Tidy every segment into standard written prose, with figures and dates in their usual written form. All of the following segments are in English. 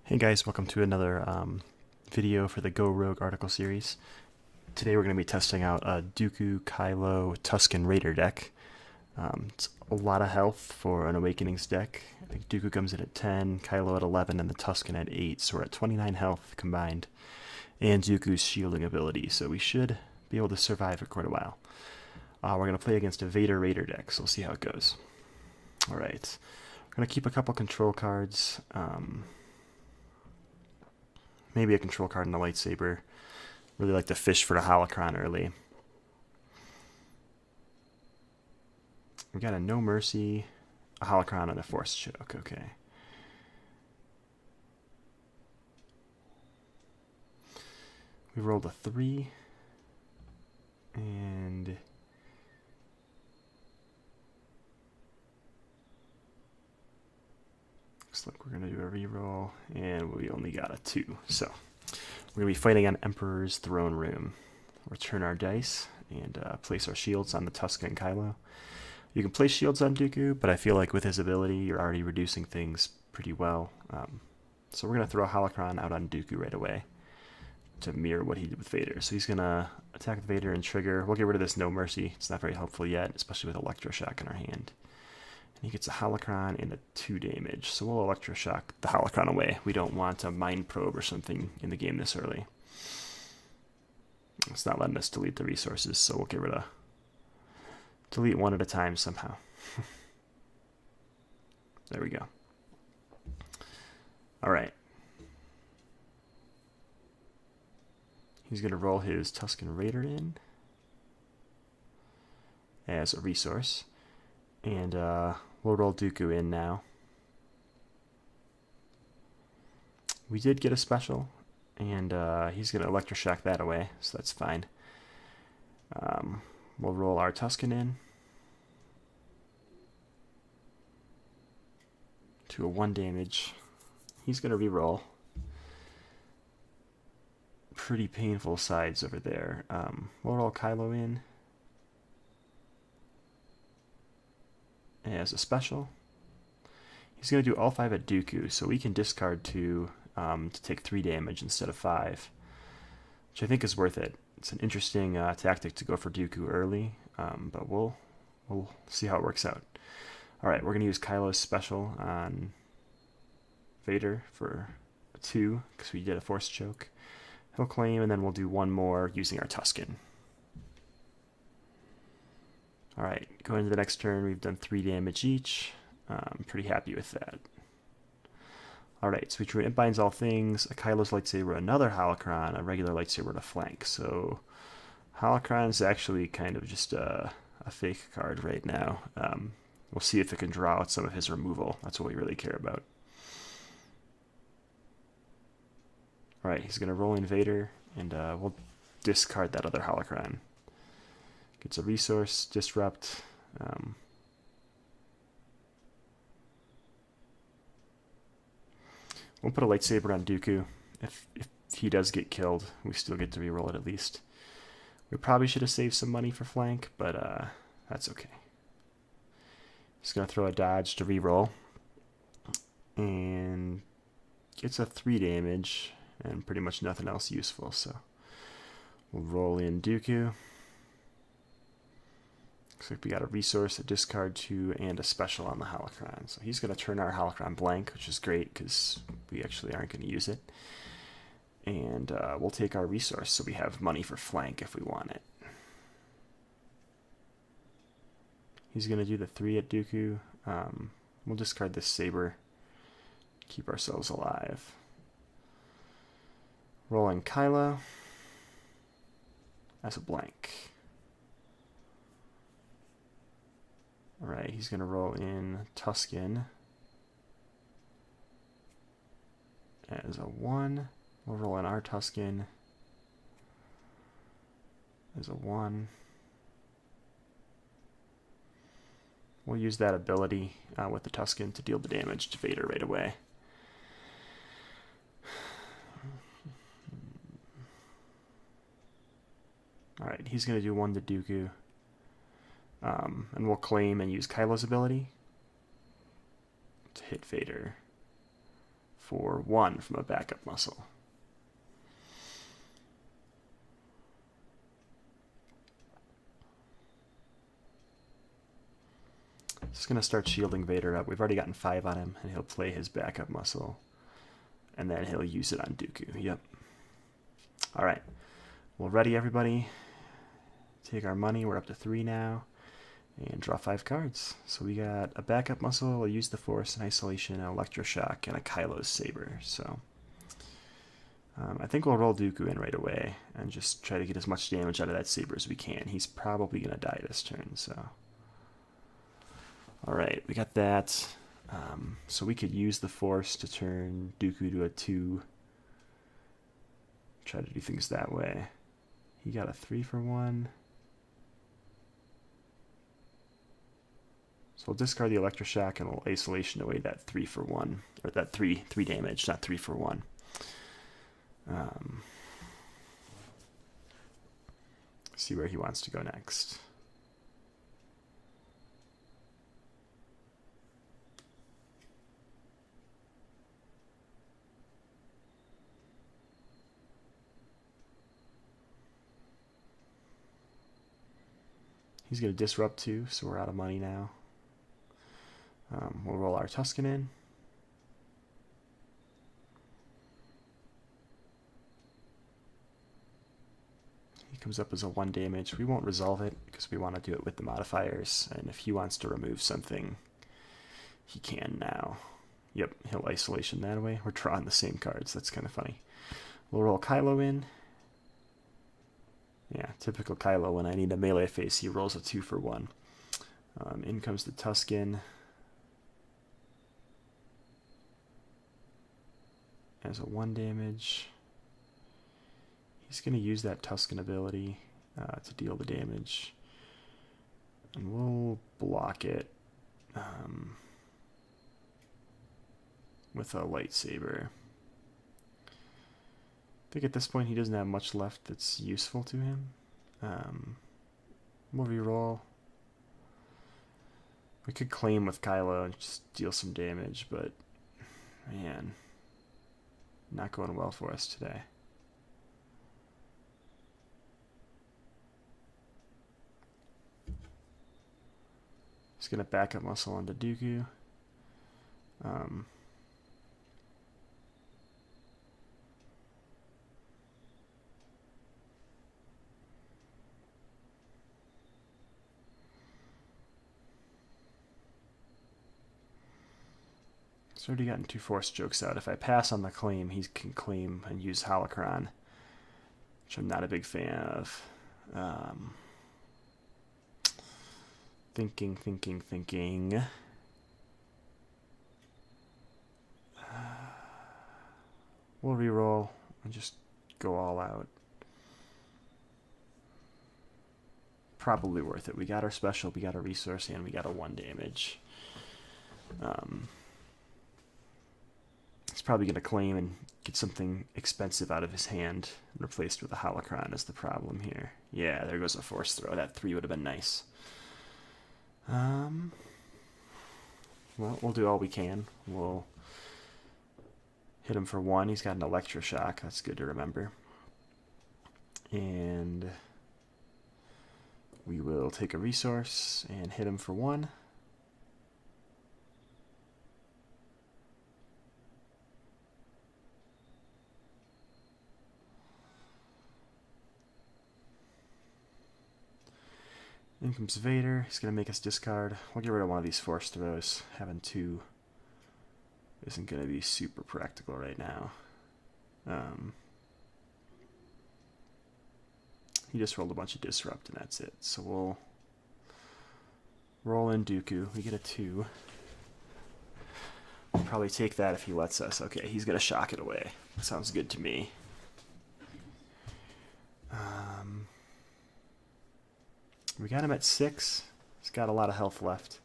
Hey guys, welcome to another video for the Go Rogue article series. Today we're going to be testing out a Dooku, Kylo, Tusken Raider deck. It's a lot of health for an Awakenings deck. I think Dooku comes in at 10, Kylo at 11, and the Tusken at 8, so we're at 29 health combined. And Dooku's shielding ability, so we should be able to survive for quite a while. We're going to play against a Vader Raider deck, so we'll see how it goes. Alright, we're going to keep a couple control cards. Maybe a control card and a lightsaber. Really like to fish for the holocron early. We got a No Mercy, a holocron, and a Force Choke. Okay. We rolled a 3. And looks like we're going to do a reroll. And we only got a 2. So we're going to be fighting on Emperor's Throne Room. Return our dice and place our shields on the Tusken and Kylo. You can place shields on Dooku, but I feel like with his ability, you're already reducing things pretty well. So we're going to throw a holocron out on Dooku right away to mirror what he did with Vader. So he's going to attack Vader and trigger. We'll get rid of this No Mercy. It's not very helpful yet, especially with Electroshock in our hand. And he gets a holocron and a 2 damage. So we'll Electroshock the holocron away. We don't want a Mind Probe or something in the game this early. It's not letting us delete the resources, so we'll get rid of... delete one at a time somehow. There we go. Alright. He's going to roll his Tusken Raider in as a resource. And we'll roll Dooku in now. We did get a special, and he's going to Electroshock that away, so that's fine. We'll roll our Tusken in to a 1 damage. He's going to reroll. Pretty painful sides over there. We'll roll Kylo in as a special. He's going to do all 5 at Dooku, so we can discard 2 to take 3 damage instead of 5, which I think is worth it. It's an interesting tactic to go for Dooku early, but we'll see how it works out. Alright, we're going to use Kylo's special on Vader for a 2, because we did a Force Choke. He'll claim, and then we'll do 1 more using our Tusken. Alright, going to the next turn, we've done 3 damage each. I'm pretty happy with that. Alright, so we drew It Binds All Things, a Kylo's lightsaber, another holocron, a regular lightsaber to flank. So holocron is actually kind of just a fake card right now. We'll see if it can draw out some of his removal. That's what we really care about. Alright, he's going to roll in Vader, and we'll discard that other holocron. Gets a resource, disrupt. We'll put a lightsaber on Dooku. If he does get killed, we still get to reroll it at least. We probably should have saved some money for flank, but that's okay. Just going to throw a dodge to reroll. And gets a 3 damage and pretty much nothing else useful. So we'll roll in Dooku. Looks like we got a resource, a discard 2, and a special on the holocron. So he's going to turn our holocron blank, which is great because we actually aren't going to use it. And we'll take our resource so we have money for flank if we want it. He's going to do the 3 at Dooku. We'll discard this saber. Keep ourselves alive. Rolling Kylo as a blank. Alright, he's going to roll in Tusken as a 1. We'll roll in our Tusken as a 1. We'll use that ability with the Tusken to deal the damage to Vader right away. Alright, he's going to do 1 to Dooku. And we'll claim and use Kylo's ability to hit Vader for 1 from a backup muscle. Just going to start shielding Vader up. We've already gotten 5 on him, and he'll play his backup muscle. And then he'll use it on Dooku. Yep. Alright. Well, ready, everybody? Take our money. We're up to 3 now. And draw 5 cards. So we got a backup muscle, a use the force, an isolation, an electroshock, and a Kylo saber. So I think we'll roll Dooku in right away and just try to get as much damage out of that saber as we can. He's probably going to die this turn, so... Alright, we got that. So we could use the force to turn Dooku to a 2. Try to do things that way. He got a 3 for 1. So we'll discard the electroshock and we'll isolation away that 3 for 1. Or that 3 damage, not 3 for 1. See where he wants to go next. He's going to disrupt too, so we're out of money now. We'll roll our Tusken in. He comes up as a 1 damage. We won't resolve it because we want to do it with the modifiers. And if he wants to remove something, he can now. Yep, he'll isolation that way. We're drawing the same cards. That's kind of funny. We'll roll Kylo in. Yeah, typical Kylo. When I need a melee face, he rolls a 2 for 1. In comes the Tusken. As a 1 damage. He's going to use that Tusken ability to deal the damage. And we'll block it with a lightsaber. I think at this point he doesn't have much left that's useful to him. We'll reroll. We could claim with Kylo and just deal some damage, but man, not going well for us today. Just gonna back up muscle onto Dooku. It's already gotten 2 force jokes out. If I pass on the claim, he can claim and use Holocron, which I'm not a big fan of. Thinking. We'll reroll and just go all out. Probably worth it. We got our special, we got a resource, and we got a 1 damage. He's probably going to claim and get something expensive out of his hand and replaced with a Holocron is the problem here. Yeah, there goes a force throw. That 3 would have been nice. Well, we'll do all we can. We'll hit him for 1. He's got an electroshock. That's good to remember. And we will take a resource and hit him for 1. In comes Vader. He's going to make us discard. We'll get rid of one of these force throws. Having 2 isn't going to be super practical right now. He just rolled a bunch of disrupt and that's it. So we'll roll in Dooku. We get a 2. We'll probably take that if he lets us. Okay, he's going to shock it away. Sounds good to me. We got him at 6. He's got a lot of health left.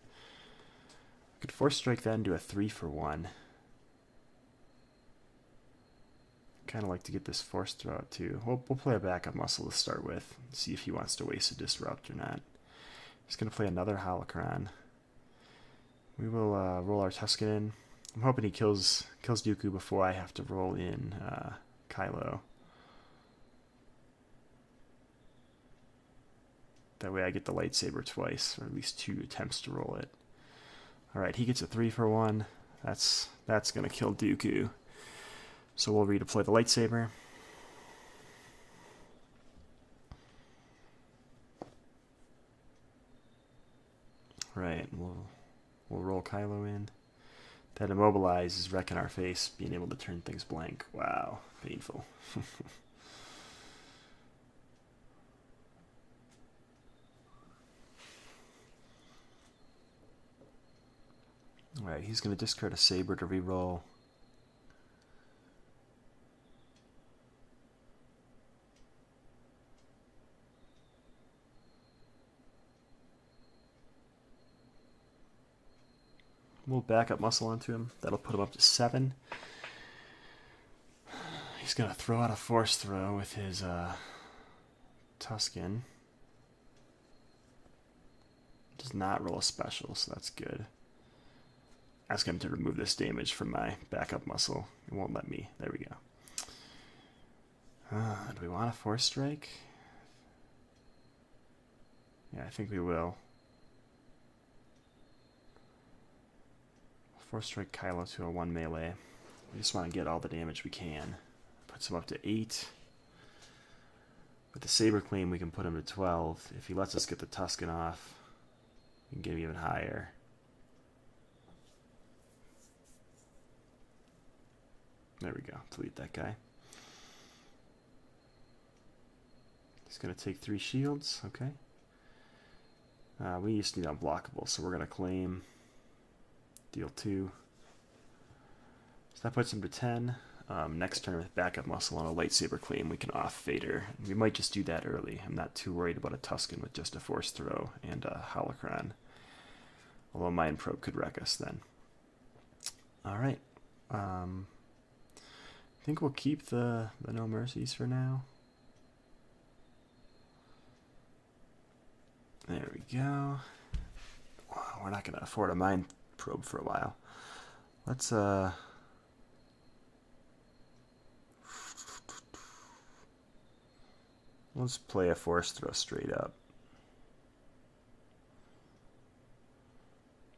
We could force strike that into a 3 for 1. Kind of like to get this force throw out too. We'll play a backup muscle to start with. See if he wants to waste a disrupt or not. He's going to play another Holocron. We will roll our Tusken in. I'm hoping he kills Dooku before I have to roll in Kylo. That way I get the lightsaber twice, or at least 2 attempts to roll it. Alright, he gets a 3 for 1. That's going to kill Dooku. So we'll redeploy the lightsaber. Right, we'll roll Kylo in. That immobilize is wrecking our face, being able to turn things blank. Wow, painful. Alright, he's going to discard a saber to reroll. We'll back up muscle onto him. That'll put him up to 7. He's going to throw out a force throw with his Tusken. Does not roll a special, so that's good. Ask him to remove this damage from my backup muscle. It won't let me. There we go. Do we want a force strike? Yeah, I think we will. Force strike Kylo to a 1 melee. We just want to get all the damage we can. Puts him up to 8. With the saber claim, we can put him to 12. If he lets us get the Tusken off, we can get him even higher. There we go. Delete that guy. He's going to take 3 shields. Okay. We just need unblockable, so we're going to claim. Deal 2. So that puts him to 10. Next turn with backup muscle on a lightsaber claim, we can off Vader. We might just do that early. I'm not too worried about a Tusken with just a force throw and a holocron. Although Mind Probe could wreck us then. Alright. I think we'll keep the No Mercies for now. There we go. Wow, we're not going to afford a Mind Probe for a while. Let's play a force throw straight up.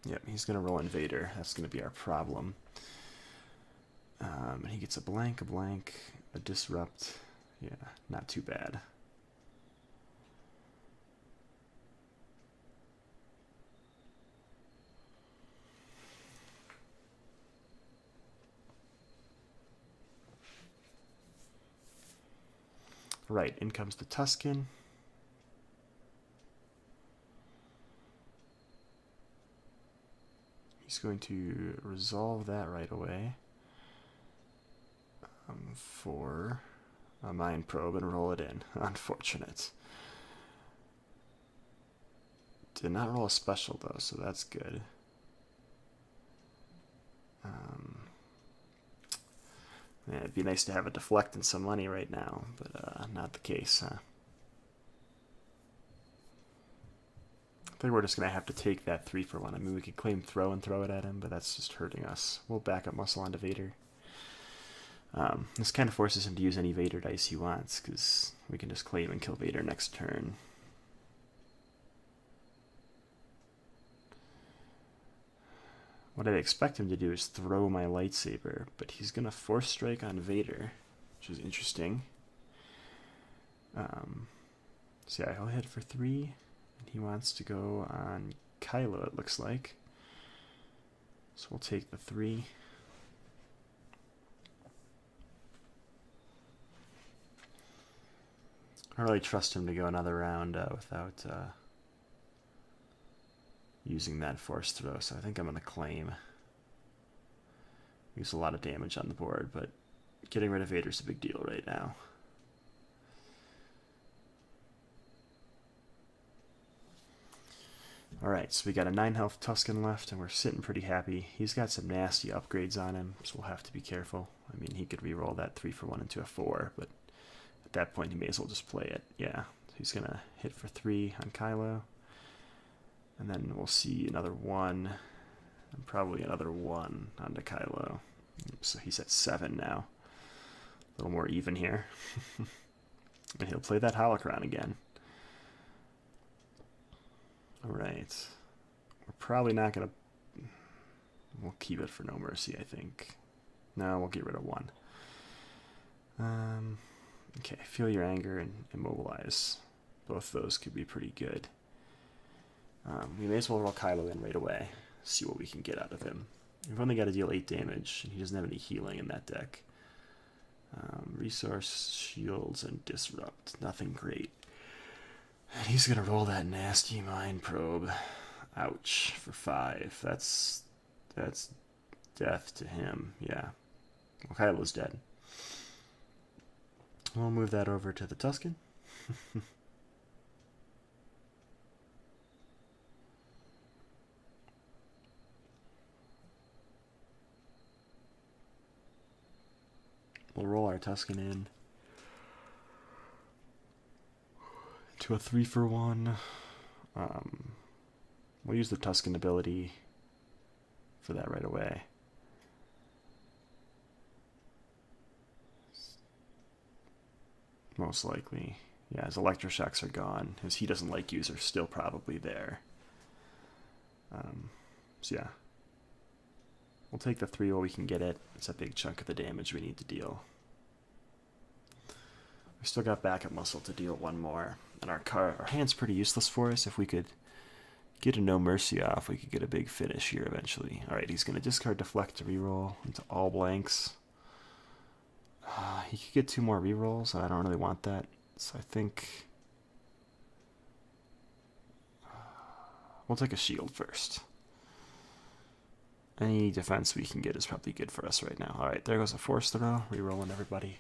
Yep, he's gonna roll in Vader. That's gonna be our problem. And he gets a blank, a disrupt. Yeah, not too bad. Right, in comes the Tusken. He's going to resolve that right away for a Mind Probe and roll it in. Unfortunate. Did not roll a special though, so that's good. Yeah, it'd be nice to have a deflect and some money right now, but not the case, huh? I think we're just going to have to take that 3 for 1. I mean, we could claim throw and throw it at him, but that's just hurting us. We'll back up muscle onto Vader. This kind of forces him to use any Vader dice he wants, because we can just claim and kill Vader next turn. What I'd expect him to do is throw my lightsaber, but he's going to force strike on Vader, which is interesting. So yeah, he'll hit for 3, and he wants to go on Kylo, it looks like. So we'll take the 3. I don't really trust him to go another round without using that force throw, so I think I'm going to claim. Use a lot of damage on the board, but getting rid of Vader's a big deal right now. Alright, so we got a 9 health Tusken left, and we're sitting pretty happy. He's got some nasty upgrades on him, so we'll have to be careful. I mean, he could reroll that 3 for 1 into a 4, but at that point he may as well just play it. Yeah, so he's going to hit for 3 on Kylo. And then we'll see another 1 And probably another 1 onto Kylo. So he's at 7 now. A little more even here. And he'll play that holocron again. Alright. We're probably not going to... We'll keep it for No Mercy, I think. No, we'll get rid of 1. Okay, Feel Your Anger and Immobilize. Both those could be pretty good. We may as well roll Kylo in right away. See what we can get out of him. We've only got to deal 8 damage, and he doesn't have any healing in that deck. Resource, Shields, and Disrupt. Nothing great. And he's going to roll that nasty Mind Probe. Ouch, for 5. That's death to him, yeah. Well, Kylo's dead. We'll move that over to the Tusken. We'll roll our Tusken in to a 3-for-1. We'll use the Tusken ability for that right away. Most likely. Yeah, his electroshocks are gone. His He Doesn't Like Yous are still probably there. So yeah. We'll take the 3 while we can get it. It's a big chunk of the damage we need to deal. We still got backup muscle to deal 1 more. And our hand's pretty useless for us. If we could get a No Mercy off, we could get a big finish here eventually. Alright, he's going to discard Deflect to reroll into all blanks. He could get 2 more rerolls, and I don't really want that. So I think we'll take a shield first. Any defense we can get is probably good for us right now. Alright, there goes a Force Throw. Rerolling everybody.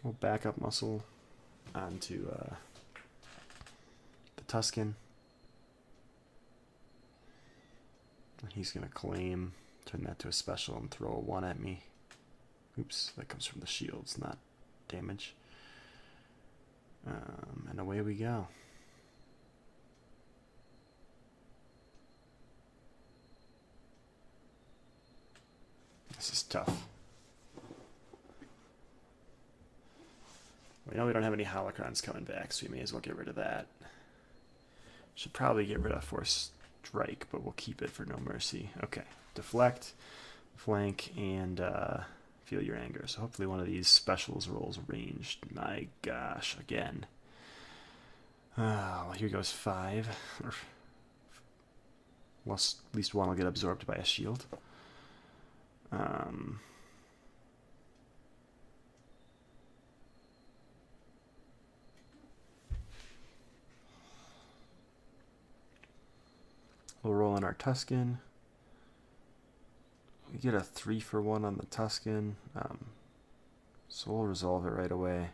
We'll back up muscle onto the Tusken. He's going to claim, turn that to a special, and throw a 1 at me. Oops, that comes from the shields, not damage. And away we go. This is tough. We know we don't have any holocrons coming back, so we may as well get rid of that. Should probably get rid of Force Strike, but we'll keep it for No Mercy. Okay, Deflect, Flank, and Feel Your Anger. So hopefully one of these specials rolls ranged. My gosh, again. Well, here goes 5. Well, at least 1 will get absorbed by a shield. We'll roll in our Tusken. We get a 3-for-1 on the Tusken. So we'll resolve it right away.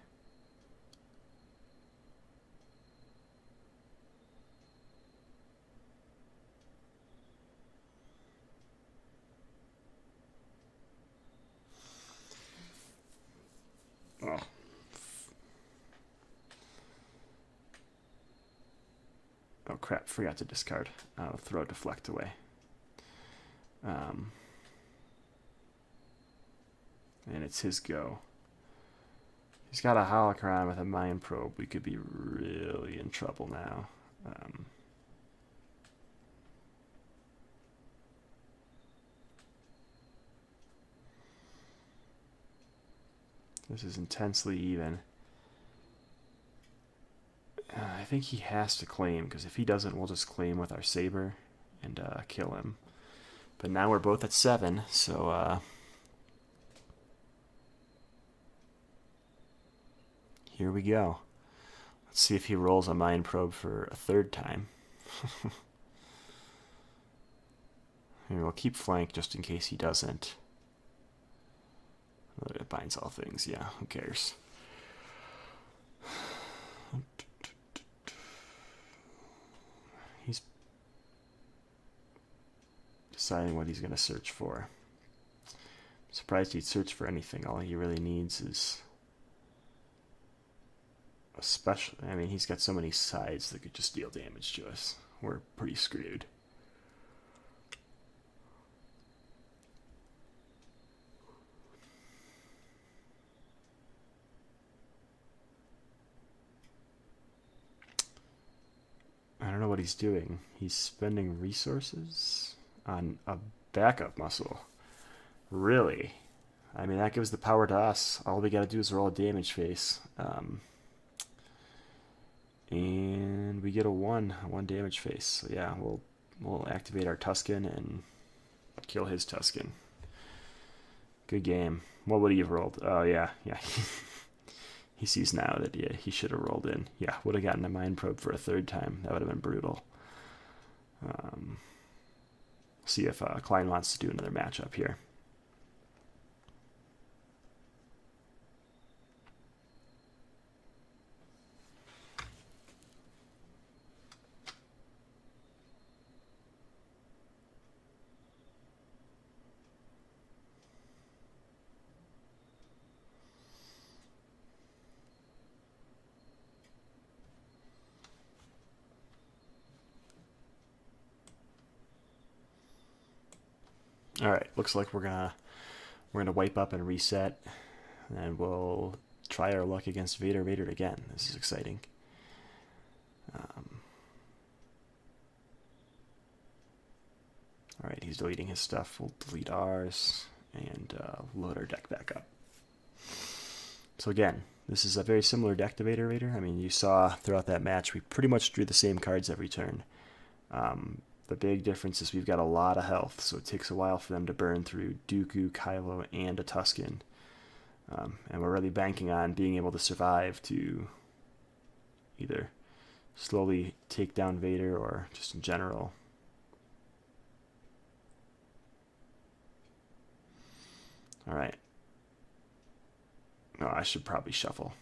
Oh. Oh crap, forgot to discard. I'll throw Deflect away. And it's his go. He's got a holocron with a Mind Probe. We could be really in trouble now. This is intensely even. I think he has to claim, because if he doesn't, we'll just claim with our saber and kill him. But now we're both at 7, so here we go. Let's see if he rolls a Mind Probe for a 3rd time. Here, we'll keep Flank just in case he doesn't. It binds all things, yeah, who cares? He's deciding what he's going to search for. I'm surprised he'd search for anything. All he really needs is Especially, I mean, he's got so many sides that could just deal damage to us. We're pretty screwed. I don't know what he's doing. He's spending resources on a backup muscle. Really? I mean, that gives the power to us. All we gotta do is roll a damage face. And we get a one damage face. So yeah, we'll activate our Tusken and kill his Tusken. Good game. What would he have rolled? Oh yeah. He sees now that he should have rolled in. Yeah, would have gotten a mind probe for a third time. That would have been brutal. See if Klein wants to do another matchup here. All right, looks like we're gonna wipe up and reset, and we'll try our luck against Vader again. This is exciting. All right, he's deleting his stuff. We'll delete ours and load our deck back up. So again, this is a very similar deck to Vader. I mean, you saw throughout that match, we pretty much drew the same cards every turn. The big difference is we've got a lot of health, so it takes a while for them to burn through Dooku, Kylo, and a Tusken. And we're really banking on being able to survive to either slowly take down Vader or just in general. All right. No, I should probably shuffle.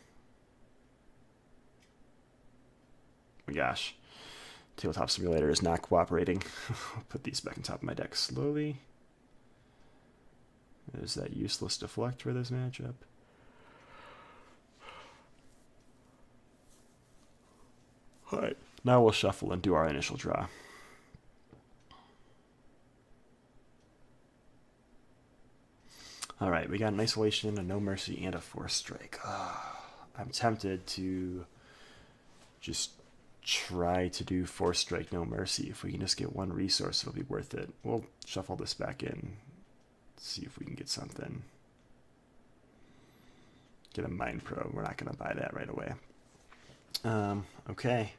Oh my gosh. Tabletop Simulator is not cooperating. I'll put these back on top of my deck slowly. There's that useless deflect for this matchup. Alright, now we'll shuffle and do our initial draw. Alright, we got an Isolation, a No Mercy, and a Force Strike. I'm tempted to just try to do Force Strike No Mercy. If we can just get one resource, it'll be worth it. We'll shuffle this back in, see if we can get something. Get a Mind Probe. We're not going to buy that right away. Okay.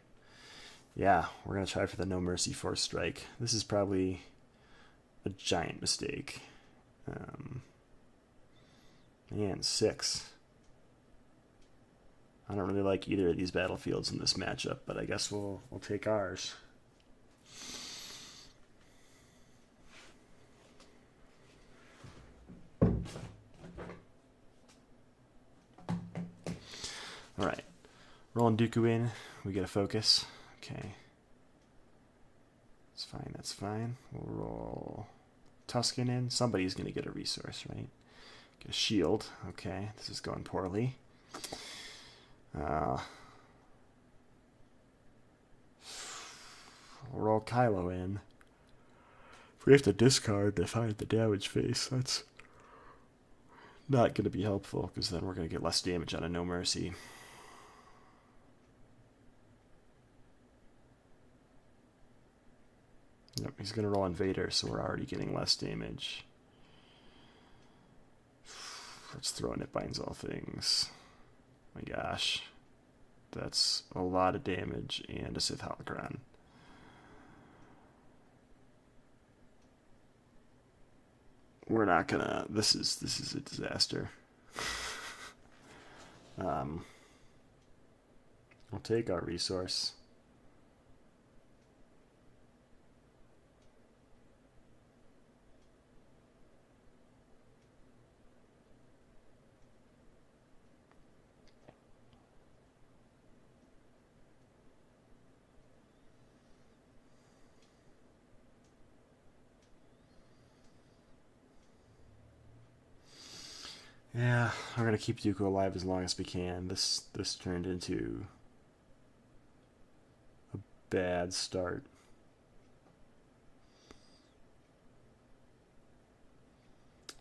Yeah, we're going to try for the No Mercy Force Strike. This is probably a giant mistake. Man, 6. I don't really like either of these battlefields in this matchup, but I guess we'll take ours. Alright. Rolling Dooku in. We get a focus. Okay. That's fine. We'll roll Tusken in. Somebody's going to get a resource, right? Get a shield. Okay, this is going poorly. Roll Kylo in. If we have to discard to find the damage face, that's not going to be helpful, because then we're going to get less damage out of No Mercy. Yep, he's going to roll Vader, so we're already getting less damage. Let's throw in It Binds All Things. My gosh. That's a lot of damage and a Sith Holocron. We're not gonna... This is a disaster. We'll take our resource. Yeah, we're gonna keep Dooku alive as long as we can. This turned into a bad start.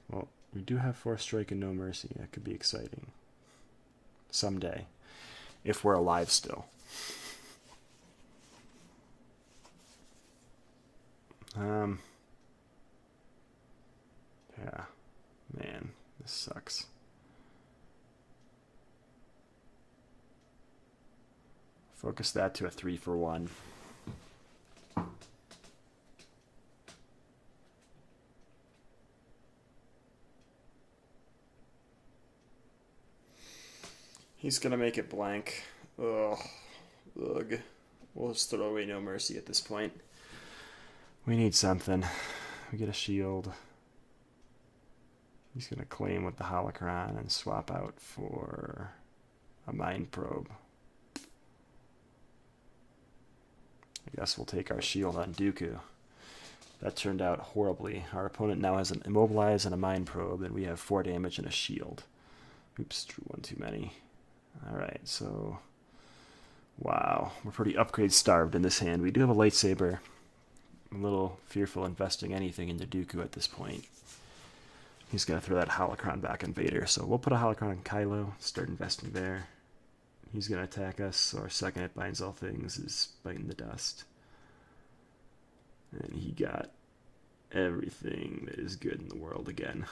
Well, we do have Force Strike and No Mercy. That could be exciting. Someday. If we're alive still. Yeah. Man, this sucks. Focus that to a 3-for-1. He's gonna make it blank. Ugh. Ugh. We'll just throw away No Mercy at this point. We need something. We get a shield. He's gonna claim with the holocron and swap out for a mind probe. I guess we'll take our shield on Dooku. That turned out horribly. Our opponent now has an immobilize and a mind probe, and we have 4 damage and a shield. Oops, drew one too many. Alright, so... Wow, we're pretty upgrade starved in this hand. We do have a lightsaber. I'm a little fearful investing anything into Dooku at this point. He's going to throw that holocron back on Vader, so we'll put a holocron on Kylo, start investing there. He's going to attack us, so our second It Binds All Things is biting the dust. And he got everything that is good in the world again.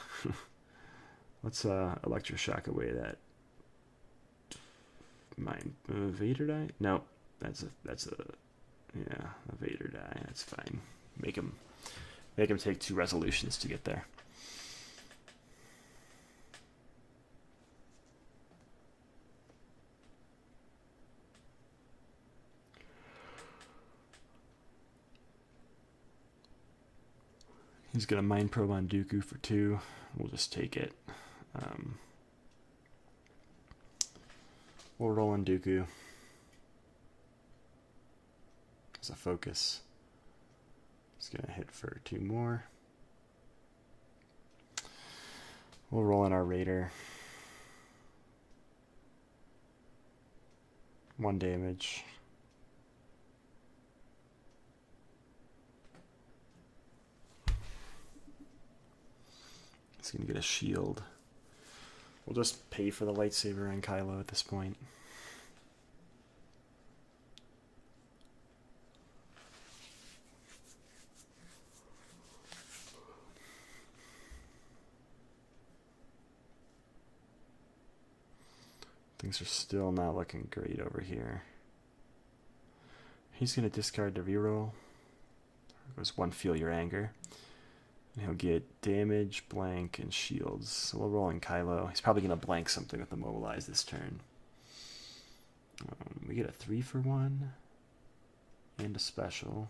Let's electroshock away that mind. Vader die? No, that's a Vader die. That's fine. Make him take 2 resolutions to get there. He's gonna mind probe on Dooku for 2. We'll just take it. We'll roll on Dooku as a focus. He's gonna hit for 2 more. We'll roll in our Raider. 1 damage. He's gonna get a shield. We'll just pay for the lightsaber on Kylo at this point. Things are still not looking great over here. He's going to discard the reroll. There goes 1 Feel Your Anger. And he'll get damage, blank, and shields. So we'll roll in Kylo. He's probably going to blank something with the Mobilize this turn. We get a 3-for-1 and a special.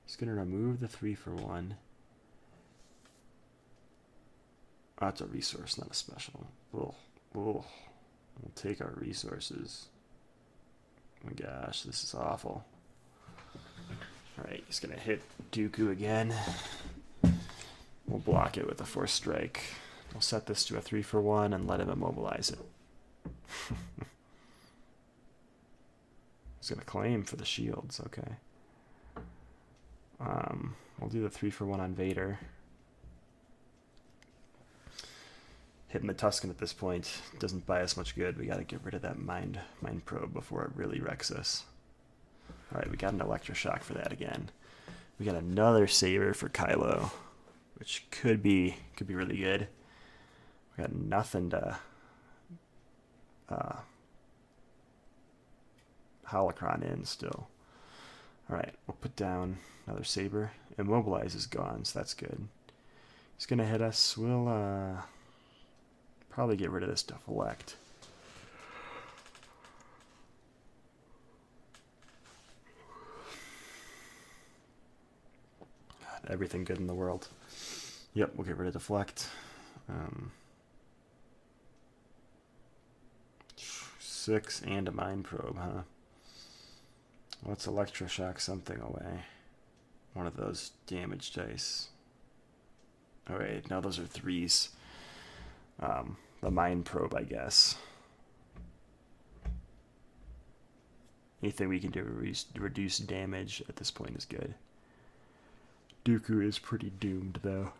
He's going to remove the 3-for-1. Oh, that's a resource, not a special. Ugh. Ugh. We'll take our resources. Oh my gosh, this is awful. Alright, he's going to hit Dooku again. We'll block it with a Force Strike. We'll set this to a 3-for-1 and let him immobilize it. He's going to claim for the shields, okay. We'll do the 3-for-1 on Vader. Hitting the Tusken at this point doesn't buy us much good. We got to get rid of that mind probe before it really wrecks us. Alright, we got an electroshock for that again. We got another saber for Kylo, which could be really good. We got nothing to holocron in still. Alright, we'll put down another saber. Immobilize is gone, so that's good. He's gonna hit us. We'll probably get rid of this deflect. God, everything good in the world. Yep, we'll get rid of deflect. 6 and a mind probe, huh? Let's electroshock something away. One of those damage dice. Alright, now those are 3s. the Mind Probe, I guess. Anything we can do to reduce damage at this point is good. Dooku is pretty doomed, though.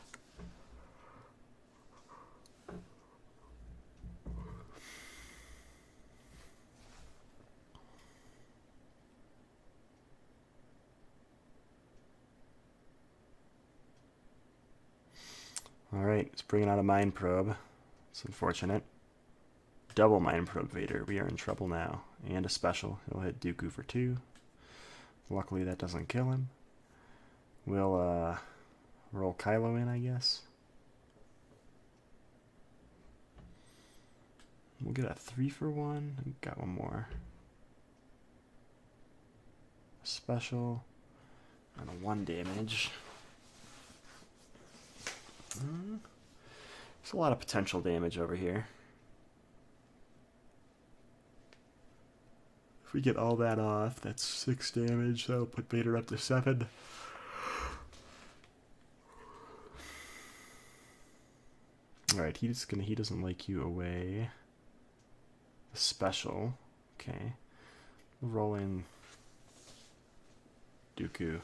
Alright, let's bring out a Mind Probe. It's unfortunate. Double Mind Probe Vader. We are in trouble now. And a special. He'll hit Dooku for 2. Luckily that doesn't kill him. We'll roll Kylo in, I guess. We'll get a 3 for 1. Got one more. Special. And a 1 damage. There's a lot of potential damage over here. If we get all that off, that's 6 damage. That'll put Vader up to 7. Alright, he doesn't like you away. Special. Okay. We'll roll in Dooku.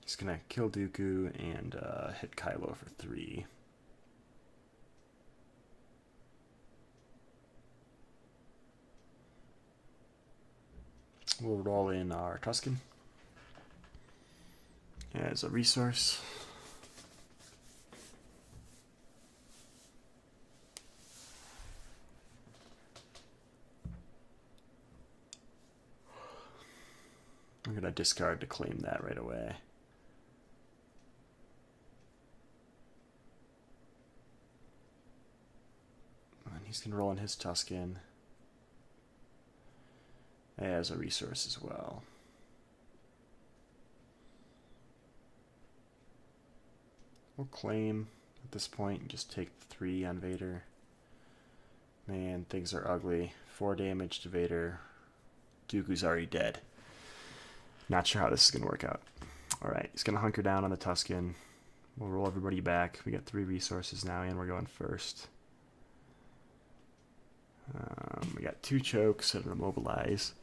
He's gonna kill Dooku and hit Kylo for 3. We'll roll in our Tusken as a resource. I'm gonna discard to claim that right away. And he's gonna roll in his Tusken as a resource as well. We'll claim at this point and just take 3 on Vader. Man, things are ugly. 4 damage to Vader. Dooku's already dead. Not sure how this is going to work out. Alright, he's going to hunker down on the Tusken. We'll roll everybody back. We got 3 resources now, and we're going first. We got 2 chokes and immobilize.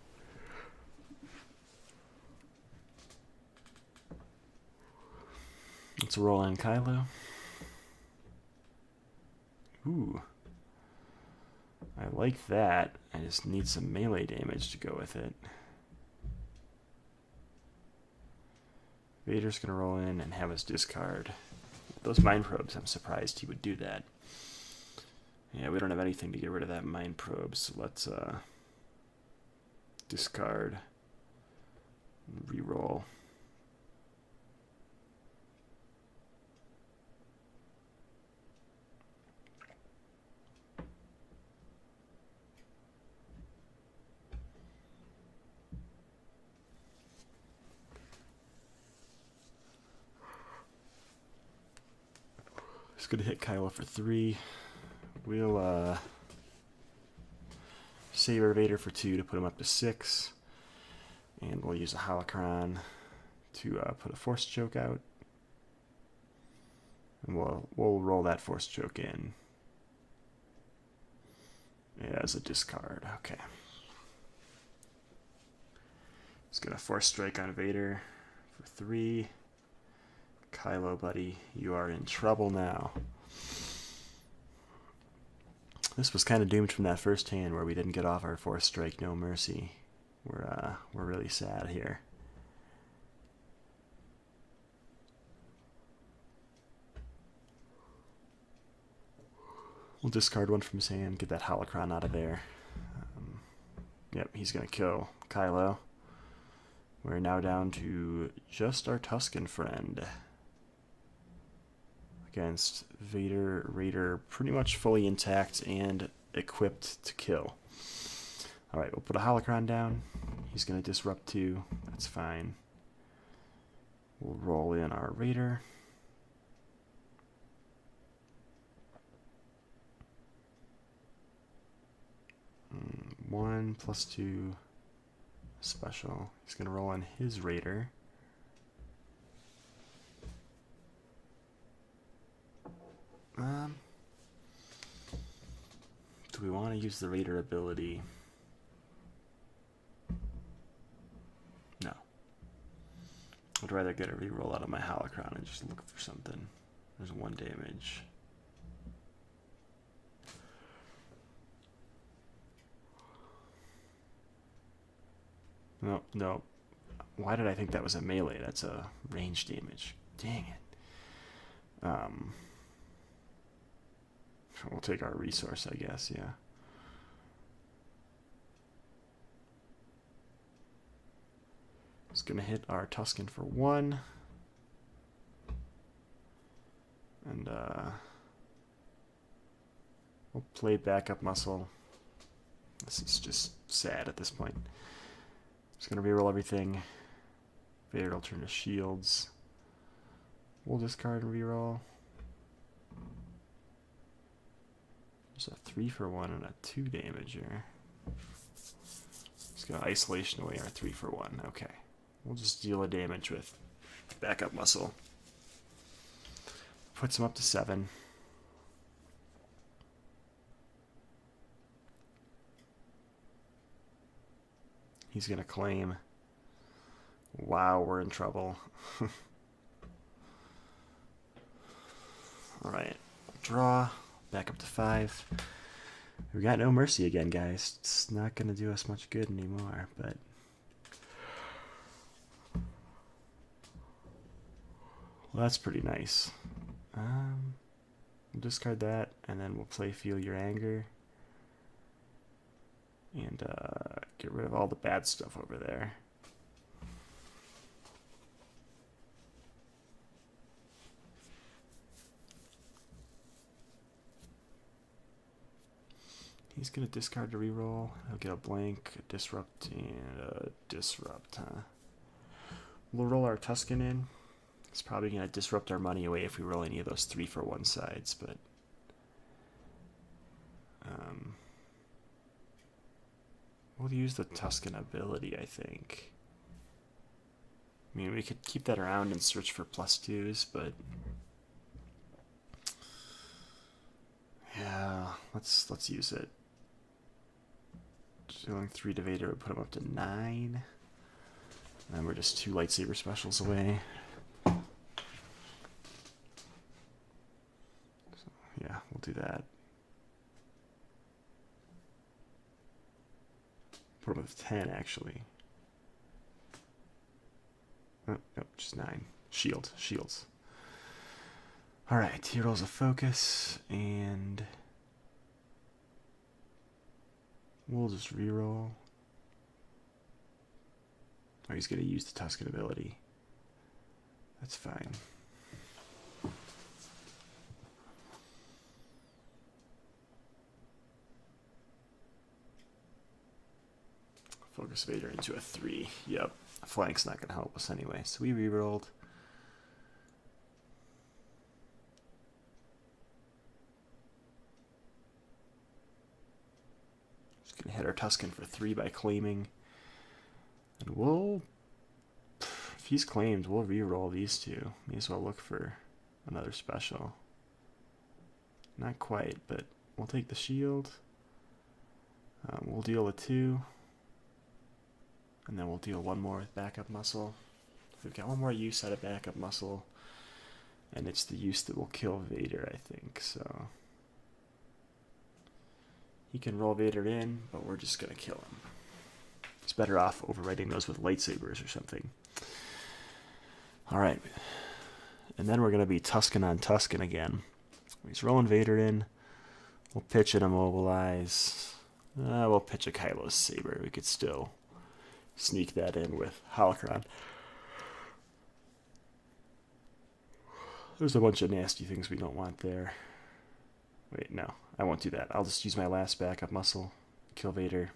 Let's roll in Kylo. Ooh. I like that. I just need some melee damage to go with it. Vader's going to roll in and have us discard. Those Mind Probes, I'm surprised he would do that. Yeah, we don't have anything to get rid of that Mind Probe, so let's discard and re-roll. It's going to hit Kylo for 3. We'll save our Vader for 2 to put him up to 6. And we'll use a holocron to put a force choke out. And we'll roll that force choke in as a discard. Okay. It's going to force strike on Vader for 3. Kylo, buddy, you are in trouble now. This was kind of doomed from that first hand where we didn't get off our force strike, no mercy. We're really sad here. We'll discard one from his hand, get that holocron out of there. Yep, he's gonna kill Kylo. We're now down to just our Tusken friend. Against Vader, Raider, pretty much fully intact and equipped to kill. Alright, we'll put a holocron down. He's going to disrupt 2. That's fine. We'll roll in our Raider. One plus 2 special. He's going to roll in his Raider. Do we want to use the Raider ability? No. I'd rather get a reroll out of my Holocron and just look for something. There's 1 damage. No, no. Why did I think that was a melee? That's a range damage. Dang it. We'll take our resource, I guess, yeah. It's going to hit our Tusken for 1. And we'll play backup muscle. This is just sad at this point. Just going to reroll everything. Vader will turn to shields. We'll discard and reroll. There's a 3 for 1 and a 2 damager. Just going to isolation away our 3 for 1. Okay. We'll just deal a damage with backup muscle. Puts him up to 7. He's going to claim. Wow, we're in trouble. Alright, draw. Back up to 5. We got no mercy again, guys. It's not going to do us much good anymore, but... Well, that's pretty nice. We'll discard that, and then we'll play Feel Your Anger. And get rid of all the bad stuff over there. He's going to discard to reroll. He'll get a blank, a disrupt, and a disrupt, huh? We'll roll our Tusken in. It's probably going to disrupt our money away if we roll any of those 3 for 1 sides, but... we'll use the Tusken ability, I think. I mean, we could keep that around and search for +2s, but... yeah, let's use it. Dealing 3 to Vader would put him up to 9. And we're just 2 lightsaber specials away. So, yeah, we'll do that. Put him up to 10, actually. Oh, nope, just 9. Shields. Alright, he rolls a focus, and we'll just reroll. Oh, he's going to use the Tusken ability. That's fine. Focus Vader into a 3. Yep, flank's not going to help us anyway, so we rerolled. Just going to hit our Tusken for 3 by claiming. And we'll... if he's claimed, we'll reroll these 2. May as well look for another special. Not quite, but we'll take the shield. We'll deal a 2. And then we'll deal 1 more with backup muscle. We've got 1 more use out of backup muscle. And it's the use that will kill Vader, I think, so... he can roll Vader in, but we're just going to kill him. He's better off overriding those with lightsabers or something. Alright. And then we're going to be Tusken on Tusken again. He's rolling Vader in. We'll pitch and immobilize. We'll pitch a Kylo saber. We could still sneak that in with Holocron. There's a bunch of nasty things we don't want there. Wait, no. I won't do that. I'll just use my last backup muscle. Kill Vader.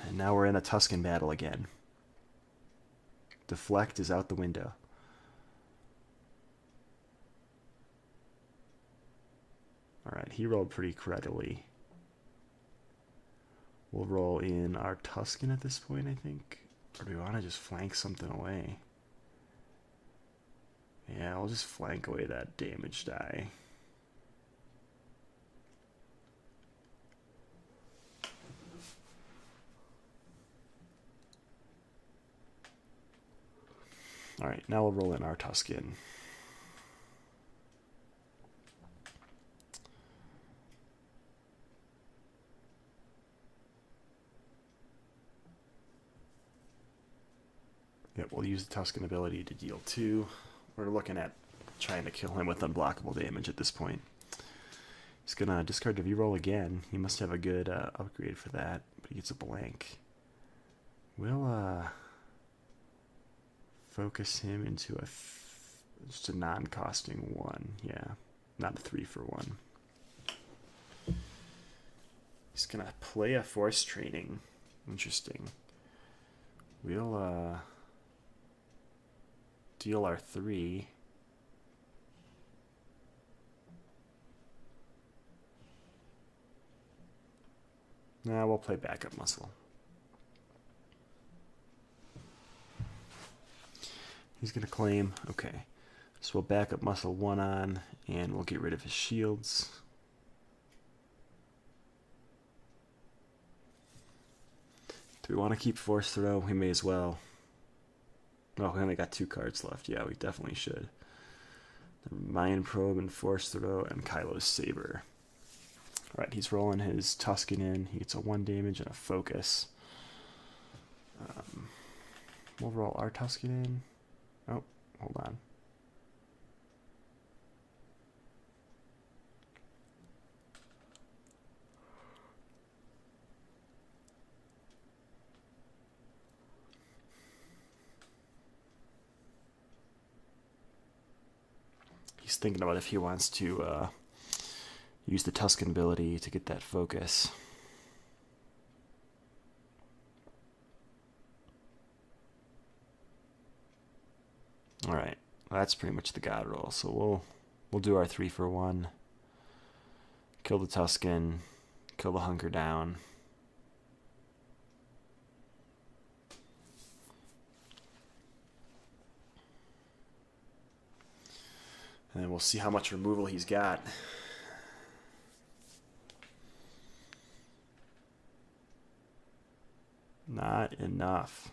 And now we're in a Tusken battle again. Deflect is out the window. Alright, he rolled pretty credibly. We'll roll in our Tusken at this point, I think. Or do we want to just flank something away? Yeah, I'll just flank away that damage die. Alright, now we'll roll in our Tusken. Yep, we'll use the Tusken ability to deal 2. We're looking at trying to kill him with unblockable damage at this point. He's going to discard to reroll again. He must have a good upgrade for that, but he gets a blank. We'll focus him into just a non-costing 1. Yeah, not a 3 for 1. He's going to play a Force Training. Interesting. We'll deal our 3. Nah, we'll play backup muscle. He's going to claim. Okay. So we'll backup muscle 1 on, and we'll get rid of his shields. Do we want to keep Force Throw? We may as well. Oh, we only got 2 cards left. Yeah, we definitely should. Mind Probe and Force Throw and Kylo's Saber. Alright, he's rolling his Tusken in. He gets a 1 damage and a focus. We'll roll our Tusken in. Oh, hold on. He's thinking about if he wants to use the Tusken ability to get that focus. Alright, that's pretty much the God roll. So we'll do our 3 for 1. Kill the Tusken, kill the Hunker down. And then we'll see how much removal he's got. Not enough.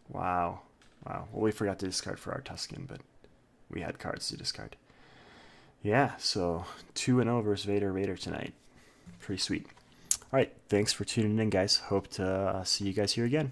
Wow. Wow. Well, we forgot to discard for our Tusken, but we had cards to discard. Yeah, so 2-0 versus Vader tonight. Pretty sweet. All right, thanks for tuning in, guys. Hope to see you guys here again.